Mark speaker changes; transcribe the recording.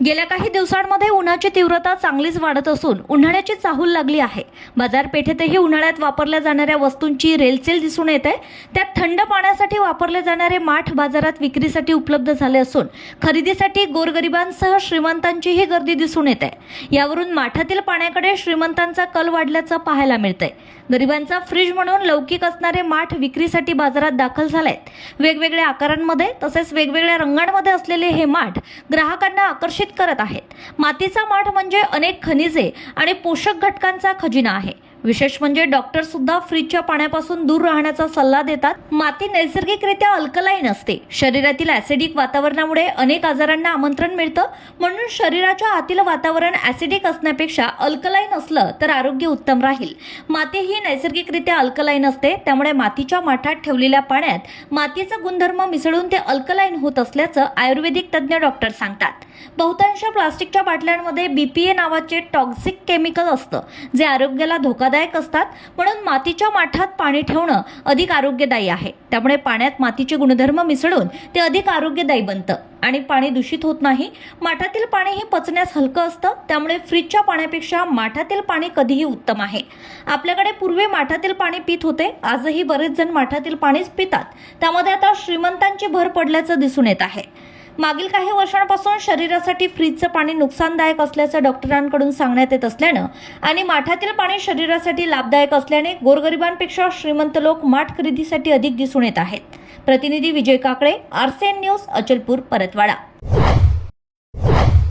Speaker 1: गेल्या काही दिवसांमध्ये उन्हाची तीव्रता चांगलीच वाढत असून उन्हाळ्याची चाहूल लागली आहे। बाजारपेठेतही उन्हाळ्यात वापरल्या जाणाऱ्या वस्तूंची रेलचेल दिसून येत आहे। त्यात थंड पाण्यासाठी वापरले जाणारे माठ बाजारात विक्रीसाठी उपलब्ध झाले असून खरेदीसाठी गोरगरिबांसह श्रीमंतांचीही गर्दी दिसून येत आहे। यावरून माठातील पाण्याकडे श्रीमंतांचा कल वाढल्याचं पाहायला मिळतंय। गरिबांचा फ्रीज म्हणून लौकिक असणारे माठ विक्रीसाठी बाजारात दाखल झालेत। वेगवेगळ्या आकारांमध्ये तसेच वेगवेगळ्या रंगांमध्ये असलेले हे माठ ग्राहकांना आकर्षित करत आहेत। मातीचा माठ म्हणजे अनेक खनिजे आणि पोषक घटकांचा खजिना आहे। विशेष म्हणजे डॉक्टर सुद्धा फ्रीजच्या पाण्यापासून दूर राहण्याचा सल्ला देतात। माती नैसर्गिकरित्या अल्कलाईन असते। शरीरातील ऍसिडिक वातावरणामुळे अनेक आजारांना आमंत्रण मिळतं, म्हणून शरीराच्या आतील वातावरण ऍसिडिक असण्यापेक्षा अल्कलाईन असलं तर आरोग्य उत्तम राहील। माती ही नैसर्गिकरित्या अल्कलाईन असते, त्यामुळे मातीच्या माठात ठेवलेल्या पाण्यात मातीचा गुणधर्म मिसळून ते अल्कलाईन होत असल्याचं आयुर्वेदिक तज्ज्ञ डॉक्टर सांगतात। बहुतांश प्लास्टिकच्या बाटल्यांमध्ये बीपीए नावाचे टॉक्सिक केमिकल असतं, जे आरोग्याला धोकादायक असतात। म्हणून मातीच्या माठात पाणी ठेवणं अधिक आरोग्यदायी आहे। त्यामुळे पाण्यात मातीचे गुणधर्म मिसळून ते अधिक आरोग्यदायी बनतं आणि पाणी दूषित होत नाही। माठातील पाणी हे पचण्यास हलकं असतं, त्यामुळे फ्रीजच्या पाण्यापेक्षा माठातील पाणी कधीही उत्तम आहे। आपल्याकडे पूर्वी माठातील पाणी पित होते, आजही बरेच जण माठातील पाणीच पितात। त्यामध्ये आता श्रीमंतांची भर पडल्याचं दिसून येत आहे। मागील काही वर्षांपासून शरीरासाठी फ्रीजचं पाणी नुकसानदायक असल्याचं डॉक्टरांकडून सांगण्यात येत असल्यानं आणि माठातील पाणी शरीरासाठी लाभदायक असल्याने गोरगरिबांपेक्षा श्रीमंत लोक माठ खरेदीसाठी अधिक दिसून येत आहेत। प्रतिनिधी विजय काकळे, आरसीएन न्यूज, अचलपूर, परतवाडा।